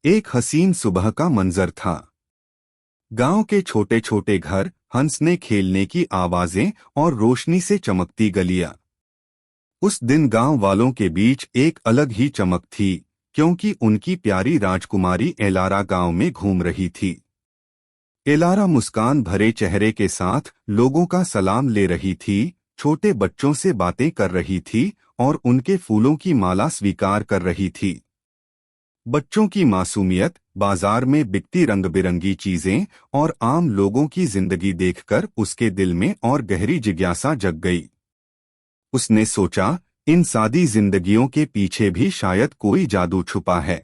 एक हसीन सुबह का मंजर था। गांव के छोटे छोटे घर, हंसने खेलने की आवाजें और रोशनी से चमकती गलियां। उस दिन गांव वालों के बीच एक अलग ही चमक थी, क्योंकि उनकी प्यारी राजकुमारी एलारा गांव में घूम रही थी। एलारा मुस्कान भरे चेहरे के साथ लोगों का सलाम ले रही थी, छोटे बच्चों से बातें कर रही थी और उनके फूलों की माला स्वीकार कर रही थी। बच्चों की मासूमियत, बाजार में बिकती रंग बिरंगी चीजें और आम लोगों की जिंदगी देखकर उसके दिल में और गहरी जिज्ञासा जग गई। उसने सोचा, इन सादी जिंदगियों के पीछे भी शायद कोई जादू छुपा है।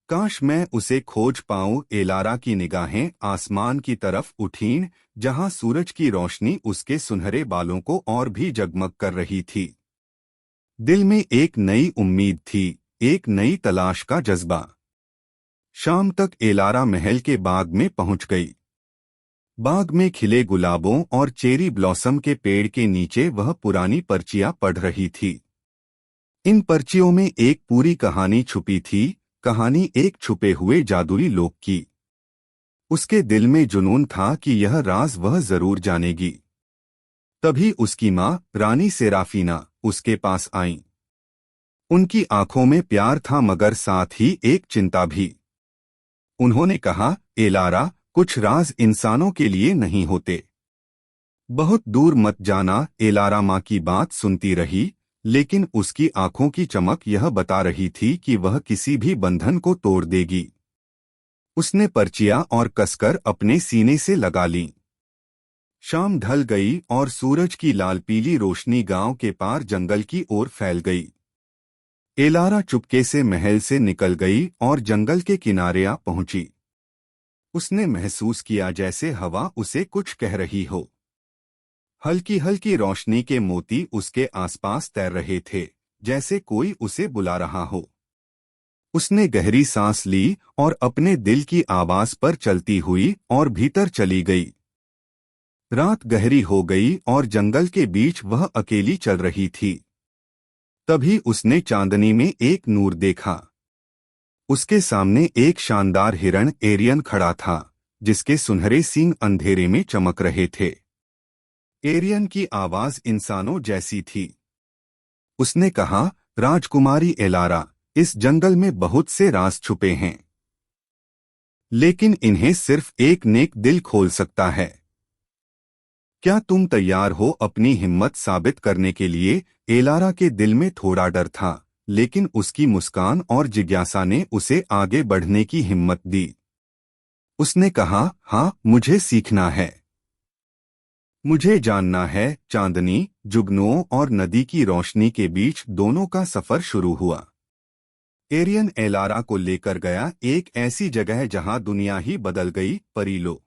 काश मैं उसे खोज पाऊं। एलारा की निगाहें आसमान की तरफ उठीं, जहां सूरज की रोशनी उसके सुनहरे बालों को और भी जगमग कर रही थी। दिल में एक नई उम्मीद थी, एक नई तलाश का जज्बा। शाम तक एलारा महल के बाग में पहुंच गई। बाग में खिले गुलाबों और चेरी ब्लॉसम के पेड़ के नीचे वह पुरानी पर्चियां पढ़ रही थी। इन पर्चियों में एक पूरी कहानी छुपी थी, कहानी एक छुपे हुए जादुई लोक की। उसके दिल में जुनून था कि यह राज वह जरूर जानेगी। तभी उसकी माँ, रानी सेराफीना, उसके पास आईं। उनकी आंखों में प्यार था मगर साथ ही एक चिंता भी। उन्होंने कहा, एलारा, कुछ राज इंसानों के लिए नहीं होते। बहुत दूर मत जाना। एलारा माँ की बात सुनती रही, लेकिन उसकी आंखों की चमक यह बता रही थी कि वह किसी भी बंधन को तोड़ देगी। उसने पर्चियां और कसकर अपने सीने से लगा लीं। शाम ढल गई और सूरज की लाल पीली रोशनी गांव के पार जंगल की ओर फैल गई। एलारा चुपके से महल से निकल गई और जंगल के किनारे आ पहुंची। उसने महसूस किया जैसे हवा उसे कुछ कह रही हो। हल्की हल्की रोशनी के मोती उसके आसपास तैर रहे थे, जैसे कोई उसे बुला रहा हो। उसने गहरी सांस ली और अपने दिल की आवाज पर चलती हुई और भीतर चली गई। रात गहरी हो गई और जंगल के बीच वह अकेली चल रही थी। तभी उसने चांदनी में एक नूर देखा। उसके सामने एक शानदार हिरण एरियन खड़ा था, जिसके सुनहरे सींग अंधेरे में चमक रहे थे। एरियन की आवाज इंसानों जैसी थी। उसने कहा, राजकुमारी एलारा, इस जंगल में बहुत से राज छुपे हैं, लेकिन इन्हें सिर्फ एक नेक दिल खोल सकता है। क्या तुम तैयार हो अपनी हिम्मत साबित करने के लिए? एलारा के दिल में थोड़ा डर था, लेकिन उसकी मुस्कान और जिज्ञासा ने उसे आगे बढ़ने की हिम्मत दी। उसने कहा, हाँ, मुझे सीखना है। मुझे जानना है। चांदनी, जुगनुओं और नदी की रोशनी के बीच दोनों का सफर शुरू हुआ। एरियन एलारा को लेकर गया एक ऐसी जगह जहां दुनिया ही बदल गई। परीलो।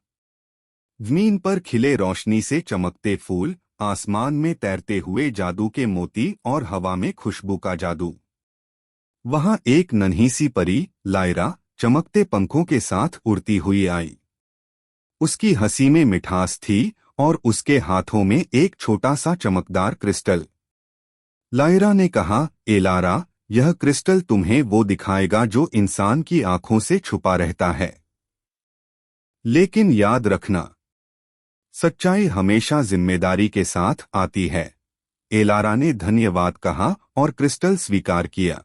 जमीन पर खिले रोशनी से चमकते फूल, आसमान में तैरते हुए जादू के मोती और हवा में खुशबू का जादू। वहां एक नन्ही सी परी, लायरा, चमकते पंखों के साथ उड़ती हुई आई। उसकी हंसी में मिठास थी और उसके हाथों में एक छोटा सा चमकदार क्रिस्टल। लायरा ने कहा, एलारा, यह क्रिस्टल तुम्हें वो दिखाएगा जो इंसान की आंखों से छुपा रहता है। लेकिन याद रखना, सच्चाई हमेशा जिम्मेदारी के साथ आती है। एलारा ने धन्यवाद कहा और क्रिस्टल स्वीकार किया।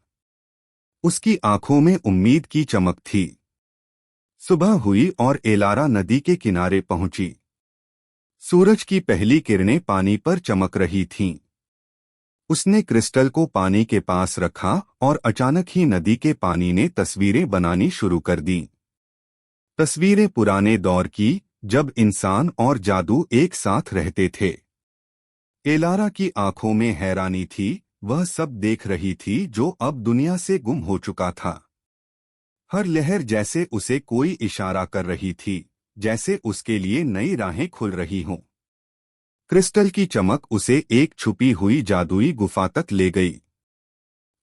उसकी आंखों में उम्मीद की चमक थी। सुबह हुई और एलारा नदी के किनारे पहुंची। सूरज की पहली किरणें पानी पर चमक रही थीं। उसने क्रिस्टल को पानी के पास रखा और अचानक ही नदी के पानी ने तस्वीरें बनानी शुरू कर दी। तस्वीरें पुराने दौर की, जब इंसान और जादू एक साथ रहते थे। एलारा की आंखों में हैरानी थी, वह सब देख रही थी जो अब दुनिया से गुम हो चुका था। हर लहर जैसे उसे कोई इशारा कर रही थी, जैसे उसके लिए नई राहें खुल रही हों। क्रिस्टल की चमक उसे एक छुपी हुई जादुई गुफा तक ले गई।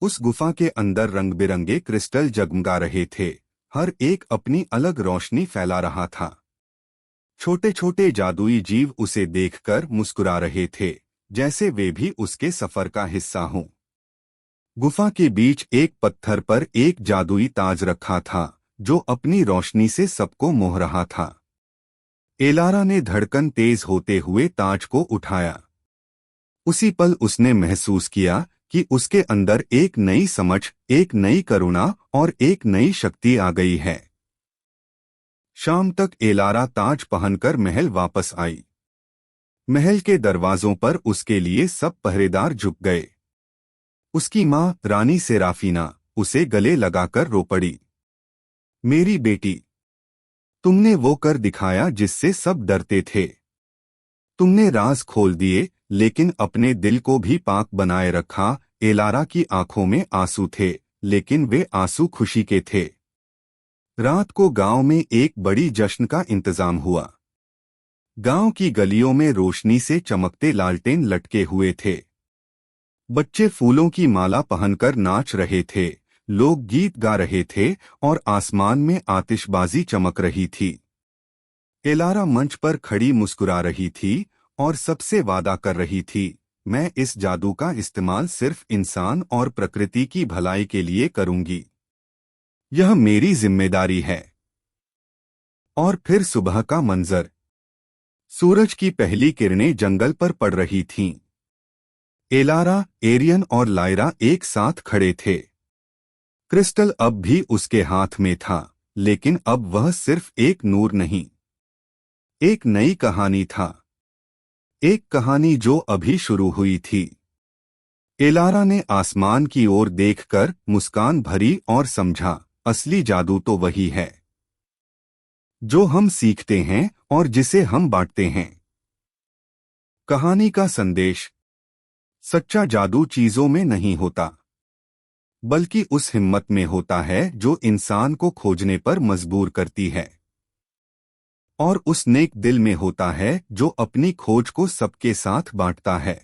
उस गुफा के अंदर रंग बिरंगे क्रिस्टल जगमगा रहे थे, हर एक अपनी अलग रोशनी फैला रहा था। छोटे छोटे जादुई जीव उसे देखकर मुस्कुरा रहे थे, जैसे वे भी उसके सफर का हिस्सा हों। गुफा के बीच एक पत्थर पर एक जादुई ताज रखा था जो अपनी रोशनी से सबको मोह रहा था। एलारा ने धड़कन तेज होते हुए ताज को उठाया। उसी पल उसने महसूस किया कि उसके अंदर एक नई समझ, एक नई करुणा और एक नई शक्ति आ गई है। शाम तक एलारा ताज पहनकर महल वापस आई। महल के दरवाजों पर उसके लिए सब पहरेदार झुक गए। उसकी माँ रानी सेराफीना उसे गले लगाकर रो पड़ी। मेरी बेटी, तुमने वो कर दिखाया जिससे सब डरते थे। तुमने राज खोल दिए, लेकिन अपने दिल को भी पाक बनाए रखा। एलारा की आंखों में आंसू थे, लेकिन वे आंसू खुशी के थे। रात को गांव में एक बड़ी जश्न का इंतजाम हुआ। गांव की गलियों में रोशनी से चमकते लालटेन लटके हुए थे। बच्चे फूलों की माला पहनकर नाच रहे थे, लोग गीत गा रहे थे और आसमान में आतिशबाजी चमक रही थी। एलारा मंच पर खड़ी मुस्कुरा रही थी और सबसे वादा कर रही थी, मैं इस जादू का इस्तेमाल सिर्फ इंसान और प्रकृति की भलाई के लिए करूंगी। यह मेरी जिम्मेदारी है। और फिर सुबह का मंजर। सूरज की पहली किरणें जंगल पर पड़ रही थीं। एलारा, एरियन और लायरा एक साथ खड़े थे। क्रिस्टल अब भी उसके हाथ में था, लेकिन अब वह सिर्फ एक नूर नहीं, एक नई कहानी था। एक कहानी जो अभी शुरू हुई थी। एलारा ने आसमान की ओर देखकर मुस्कान भरी और समझा, असली जादू तो वही है जो हम सीखते हैं और जिसे हम बांटते हैं। कहानी का संदेश। सच्चा जादू चीजों में नहीं होता, बल्कि उस हिम्मत में होता है जो इंसान को खोजने पर मजबूर करती है। और उस नेक दिल में होता है जो अपनी खोज को सबके साथ बांटता है।